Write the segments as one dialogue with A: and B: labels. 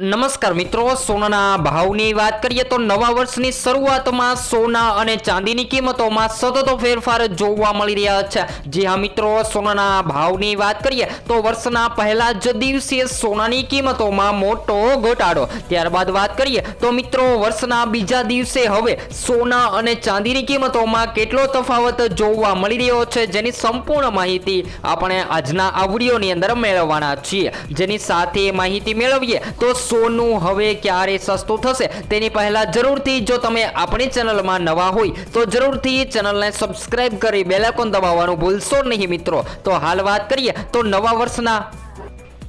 A: નમસ્કાર મિત્રો, સોનાના ભાવની વાત કરીએ તો નવા વર્ષની શરૂઆતમાં સોના અને ચાંદીની કિંમતોમાં સતત ફેરફાર જોવા મળી રહ્યા છે। જી હા મિત્રો, સોનાના ભાવની વાત કરીએ તો વર્ષના પહેલા જ દિવસે સોનાની કિંમતોમાં મોટો ઘટાડો। ત્યારબાદ વાત કરીએ તો મિત્રો વર્ષના બીજા દિવસે હવે સોના અને ચાંદીની કિંમતોમાં કેટલો તફાવત જોવા મળી રહ્યો છે, જેની સંપૂર્ણ માહિતી આપણે આજના આ વિડીયોની અંદર મેળવવાના છીએ। જેની સાથે માહિતી મેળવીએ તો સોનું હવે ક્યારે સસ્તું થશે તેની પહેલા જરૂરથી જો તમે આપણી ચેનલમાં નવા હોય તો જરૂરથી ચેનલને સબસ્ક્રાઇબ કરી બેલ આઇકોન દબાવવાનું ભૂલશો નહીં મિત્રો। તો હાલ વાત કરીએ તો નવા વર્ષના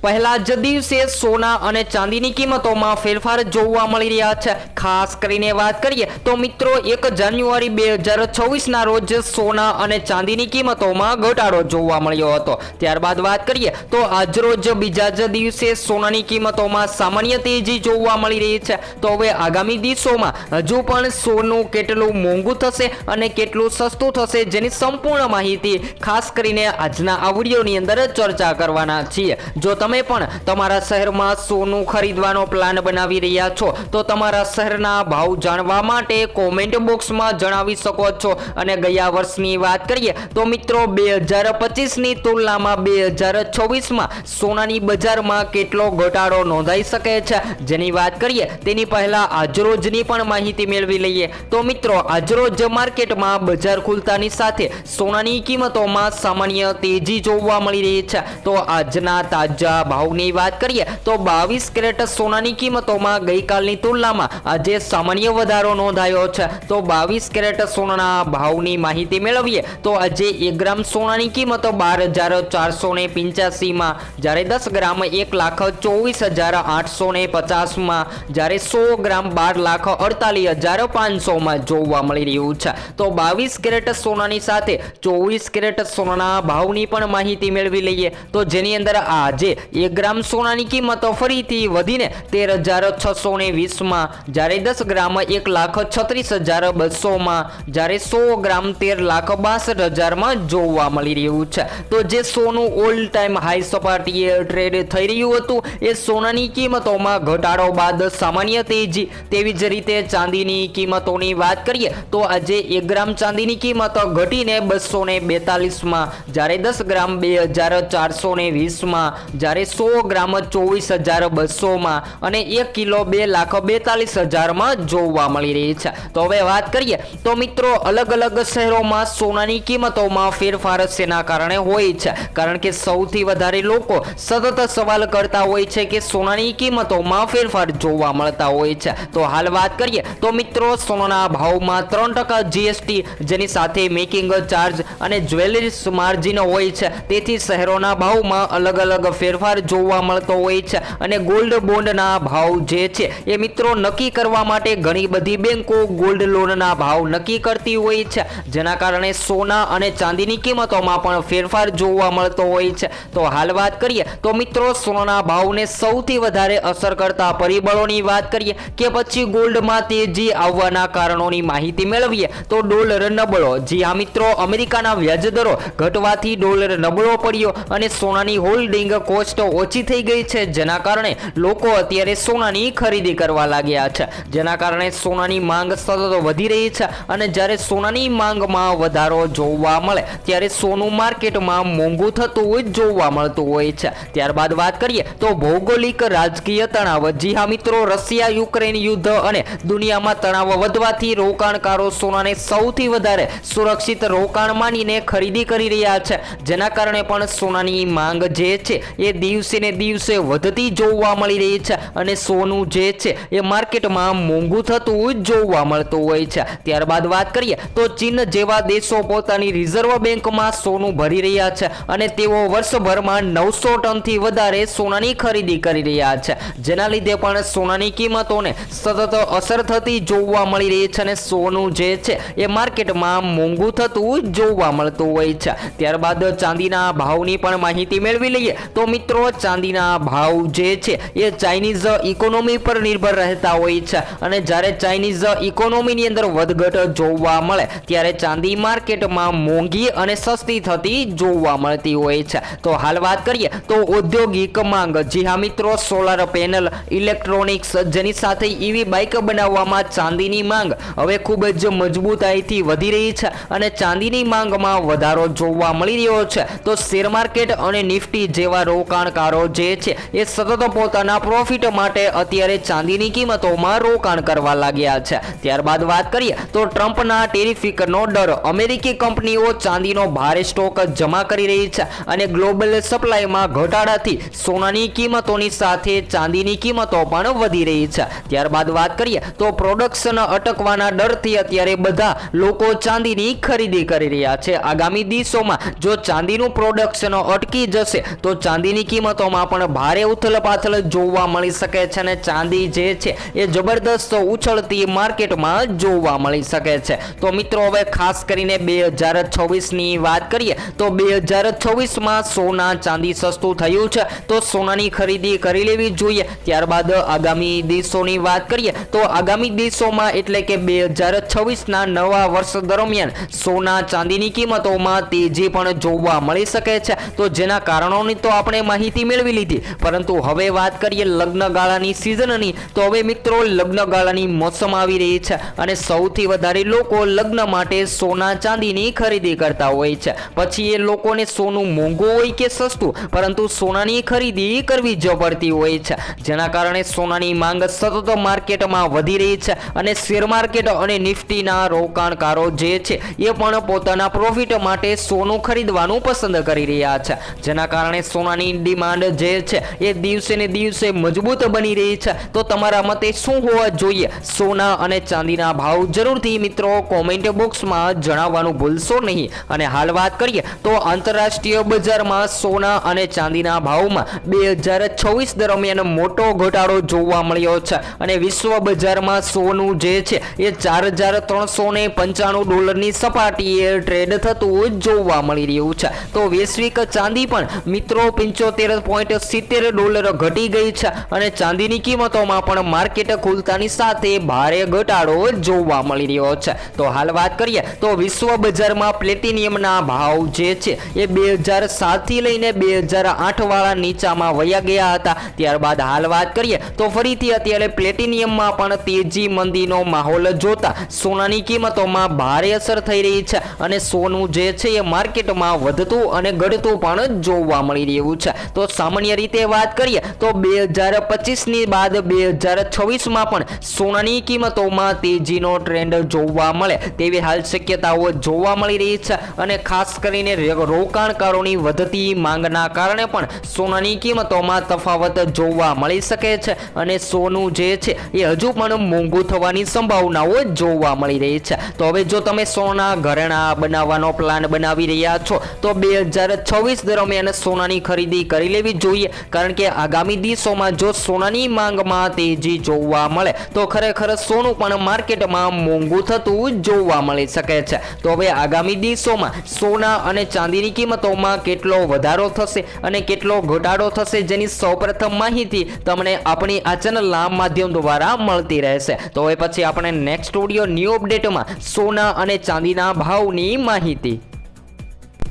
A: પહેલા જ દિવસે સોના અને ચાંદીની કિંમતોમાં ફેરફાર જોવા મળી રહ્યા છે। ખાસ કરીને વાત કરીએ તો મિત્રો 1 જાન્યુઆરી 2026 ના રોજ સોના અને ચાંદીની કિંમતોમાં ઘટાડો જોવા મળ્યો હતો। ત્યારબાદ વાત કરીએ તો આજરોજ બીજા જ દિવસે સોનાની કિંમતોમાં સામાન્ય તેજી જોવા મળી રહી છે। તો હવે આગામી દિવસોમાં હજુ પણ સોનું કેટલું મોંઘું થશે અને કેટલું સસ્તું થશે જેની સંપૂર્ણ માહિતી ખાસ કરીને આજના આ વિડીયોની અંદર ચર્ચા કરવાના છીએ। જો તમે પણ તમારા શહેરમાં સોનું ખરીદવાનો પ્લાન બનાવી રહ્યા છો તો તમારા શહેરના ભાવ જાણવા માટે કોમેન્ટ બોક્સમાં જણાવી શકો છો। અને ગયા વર્ષની વાત કરીએ તો મિત્રો 2025 ની તુલનામાં 2026માં સોનાની બજારમાં કેટલો ઘટાડો નોંધાઈ શકે છે જેની વાત કરીએ તેની પહેલા આજરોજની પણ માહિતી મેળવી લઈએ। તો મિત્રો આજરોજ માર્કેટમાં બજાર ખુલતાની સાથે સોનાની કિંમતોમાં સામાન્ય તેજી જોવા મળી રહી છે। તો આજના તાજા ભાવની વાત કરીએ તો 22 કેરેટ સોનાની કિંમતોમાં ગઈકાલની તુલનામાં આજે સામાન્ય વધારો નોંધાયો છે। તો 22 કેરેટ સોનાના ભાવની માહિતી મેળવીએ તો આજે 1 ગ્રામ સોનાની કિંમત 12,485 માં, જ્યારે 10 ગ્રામ 1,24,850 માં, જ્યારે 100 ગ્રામ 12,48,500 માં જોવા મળી રહ્યું છે। તો 22 કેરેટ સોનાની સાથે 24 કેરેટ સોનાના ભાવની પણ માહિતી મેળવી લઈએ તો જેની અંદર આજે 1 ગ્રામ સોનાની કિંમત ફરીથી વધીને 13,620 માં, જ્યારે 10 ગ્રામ 1,36,200 માં, જ્યારે 100 ગ્રામ 13,62,000 માં જોવા મળી રહ્યું છે। તો જે સોનું ઓલ ટાઈમ હાઈ સપાટીએ ટ્રેડ થઈ રહ્યું હતું એ સોનાની કિંમતોમાં ઘટાડો બાદ સામાન્ય તેજી। તેવી જ રીતે ચાંદીની કિંમતોની વાત કરીએ તો આજે 1 ગ્રામ ચાંદીની કિંમત ઘટીને 242 માં, જ્યારે 10 ગ્રામ 2,420 માં, જ્યારે 100 ગ્રામ 24,200 માં અને 1 કિલો 2,42,000 માં જોવા મળી રહી છે। તો હવે વાત કરીએ તો મિત્રો અલગ અલગ શહેરોમાં સોનાની કિંમતોમાં ફેરફાર શેના કારણે હોય છે, કારણ કે સૌથી વધારે લોકો સતત સવાલ કરતા હોય છે કે સોનાની કિંમતોમાં ફેરફાર જોવા મળતા હોય છે। તો હાલ વાત કરીએ તો મિત્રો સોનાના ભાવમાં 3% જીએસટી, જેની સાથે મેકિંગ ચાર્જ અને જ્વેલરીસ માર્જિન હોય છે, તેથી શહેરોના ભાવમાં અલગ અલગ ફેરફાર જોવા મળતો હોય છે। અને ગોલ્ડ બોન્ડના ભાવ જે છે એ મિત્રો નક્કી કરવા માટે ઘણી બધી બેંકો ગોલ્ડ લોનના ભાવ નક્કી કરતી હોય છે, જેના કારણે સોના અને ચાંદીની કિંમતોમાં પણ ફેરફાર જોવા મળતો હોય છે। તો હાલ વાત કરીએ તો મિત્રો સોનાના ભાવને સૌથી વધારે અસર કરતા પરિબળોની વાત કરીએ કે પછી ગોલ્ડમાં તેજી આવવાના કારણોની માહિતી મેળવીએ તો ડોલર નબળો। જી હા મિત્રો, અમેરિકાના વ્યાજદરો ઘટવાથી ડોલર નબળો પડ્યો અને સોનાની હોલ્ડિંગ કોસ્ટ ઓછી થઈ ગઈ છે, જેના કારણે લોકો અત્યારે સોનાની ખરીદી કરવા લાગ્યા છે, જેના કારણે સોનાની માંગ સતત વધી રહી છે। અને જ્યારે સોનાની માંગમાં વધારો જોવા મળે ત્યારે સોનું માર્કેટમાં મોંઘું થતું જોવા મળતું હોય છે। ત્યારબાદ વાત કરીએ તો ભૌગોલિક રાજકીય તણાવ। જી હા મિત્રો, રશિયા યુક્રેન યુદ્ધ અને દુનિયામાં તણાવ વધવાથી રોકાણકારો સોનાને સૌથી વધારે સુરક્ષિત રોકાણ માનીને ખરીદી કરી રહ્યા છે, જેના કારણે પણ સોનાની માંગ જે છે એ દિવસે ને દિવસે વધતી જોવા મળી રહી છે અને સોનું જે છે એ માર્કેટમાં મોંઘું થતું જોવા મળતું હોય છે। ત્યારબાદ વાત કરીએ તો ચીન જેવા દેશો પોતાની રિઝર્વ બેંકમાં સોનું ભરી રહ્યા છે અને તેઓ વર્ષભરમાં 900 ટનથી વધારે સોનાની ખરીદી કરી રહ્યા છે, જેના લીધે પણ સોનાની કિંમતોને સતત અસર થતી જોવા મળી રહી છે અને સોનું જે છે એ માર્કેટમાં મોંઘું થતું જોવા મળતું હોય છે। ત્યારબાદ ચાંદીના ભાવની પણ માહિતી મેળવી લઈએ તો મિત્રો મિત્રો ચાંદીના ભાવ જે છે એ ચાઇનીઝ ઇકોનોમી પર નિર્ભર રહેતા હોય છે અને જ્યારે ચાઇનીઝ ઇકોનોમીની અંદર વધઘટ જોવા મળે ત્યારે ચાંદી માર્કેટમાં મોંઘી અને સસ્તી થતી જોવા મળતી હોય છે। તો હાલ વાત કરીએ તો ઔદ્યોગિક માંગ, જી હા મિત્રો, સોલાર પેનલ, ઇલેક્ટ્રોનિક્સ, જેની સાથે ઈવી બાઇક બનાવવામાં ચાંદીની માંગ હવે ખૂબ જ મજબૂતાઈથી વધી રહી છે અને ચાંદીની માંગમાં વધારો જોવા મળી રહ્યો છે। તો શેર માર્કેટ અને નિફ્ટી જેવા રોકાણકારો જે છે એ સતત પોતાના પ્રોફિટ માટે અત્યારે ચાંદીની કિંમતોમાં રોકાણ કરવા લાગ્યા છે। ત્યારબાદ વાત કરીએ તો ટ્રમ્પના ટેરિફિકનો ડર, અમેરિકી કંપનીઓ ચાંદીનો ભારે સ્ટોક જમા કરી રહી છે અને ગ્લોબલ સપ્લાયમાં ઘટાડાથી સોનાની કિંમતોની સાથે ચાંદીની કિંમતો પણ વધી રહી છે। ત્યારબાદ વાત કરીએ તો પ્રોડક્શન અટકવાના ડરથી અત્યારે બધા લોકો ચાંદીની ખરીદી કરી રહ્યા છે। આગામી દિવસોમાં જો ચાંદીનું પ્રોડક્શન અટકી જશે તો ચાંદીની કિંમતોમાં પણ ભારે ઉથલપાથલ જોવા મળી શકે છે અને ચાંદી જે છે એ જબરદસ્ત ઉછળતી માર્કેટમાં જોવા મળી શકે છે। તો મિત્રો હવે ખાસ કરીને 2026ની વાત કરીએ તો 2026માં સોના ચાંદી સસ્તું થયું છે તો સોનાની ખરીદી કરી લેવી જોઈએ। ત્યારબાદ આગામી દિવસોની વાત કરીએ તો આગામી દિવસોમાં એટલે કે 2026ના નવા વર્ષ દરમિયાન સોના ચાંદીની કિંમતોમાં તેજી પણ જોવા મળી શકે છે। તો જેના કારણોની તો આપણે માહિતી મેળવી લીધી, પરંતુ હવે વાત કરીએ લગ્ન ગાળાની સિઝનની તો હવે મિત્રો લગ્ન ગાળાની મોસમ આવી રહી છે અને સૌથી વધારે લોકો લગ્ન માટે સોના ચાંદીની ખરીદી કરતા હોય છે। પછી એ લોકોને સોનું મોંઘું હોય કે સસ્તું, પરંતુ સોનાની ખરીદી કરવી જ પડતી હોય છે, જેના કારણે સોનાની માંગ સતત માર્કેટમાં વધી રહી છે અને શેર માર્કેટ અને નિફ્ટીના રોકાણકારો જે છે એ પણ પોતાના પ્રોફિટ માટે સોનું ખરીદવાનું પસંદ કરી રહ્યા છે, જેના કારણે સોનાની ડિમાન્ડ જે છે એ દિવસે ને દિવસે મજબૂત બની રહી છે। તો તમારા મતે શું હોવા જોઈએ સોના અને ચાંદીના ભાવ જરૂરથી મિત્રો કોમેન્ટ બોક્સમાં જણાવવાનું ભૂલશો નહીં। અને હાલ વાત કરીએ તો આંતરરાષ્ટ્રીય બજારમાં સોના અને ચાંદીના ભાવમાં 2026 દરમિયાન મોટો ઘટાડો જોવા મળ્યો છે અને વિશ્વ બજારમાં સોનું જે છે એ $4,395 સપાટીએ ટ્રેડ થતું જોવા મળી રહ્યું છે। તો વૈશ્વિક ચાંદી પણ મિત્રો $75.70 ઘટી ગઈ છે અને ચાંદીની કિંમતોમાં પણ માર્કેટ ખુલતાની સાથે ભારે ઘટાડો જોવા મળી રહ્યો છે। તો હાલ વાત કરીએ તો વિશ્વ બજારમાં પ્લેટિનિયમના ભાવ જે છે એ 2007 થી લઈને 2008 વાળા નીચામાં વયા ગયા હતા। ત્યારબાદ હાલ વાત કરીએ તો ફરીથી અત્યારે પ્લેટિનિયમમાં પણ તેજી મંદીનો માહોલ જોતા સોનાની કિંમતોમાં ભારે અસર થઈ રહી છે અને સોનું જે છે એ માર્કેટમાં વધતું અને ઘટતું પણ જોવા મળી રહ્યું છે। તો સામાન્ય રીતે વાત કરીએ તો 2025ની બાદ 2026માં પણ સોનાની કિંમતોમાં તેજીનો ટ્રેન્ડ જોવા મળે તેવી હાલ શક્યતાઓ જોવા મળી રહી છે અને ખાસ કરીને રોકાણકારોની વધતી માંગના કારણે પણ સોનાની કિંમતોમાં તફાવત જોવા મળી શકે છે અને સોનું જે છે એ હજુ પણ મોંઘું થવાની સંભાવનાઓ જોવા મળી રહી છે। તો હવે જો તમે સોના ઘરેણાં બનાવવાનો પ્લાન બનાવી રહ્યા છો તો 2026 દરમિયાન સોનાની ખરીદી કરી લેવી જોઈએ, કારણ કે આગામી દિવસોમાં જો સોનાની માંગમાં તેજી જોવા મળે તો ખરેખર સોનું પણ માર્કેટમાં મોંઘું થતું જોવા મળી શકે છે। તો હવે આગામી દિવસોમાં સોના અને ચાંદીની કિંમતોમાં કેટલો વધારો થશે અને કેટલો ઘટાડો થશે જેની સૌપ્રથમ માહિતી તમને આપણી આ ચેનલના માધ્યમ દ્વારા મળતી રહેશે। તો હવે પછી આપણે નેક્સ્ટ વિડિયો ન્યૂ અપડેટમાં સોના અને ચાંદીના ભાવની માહિતી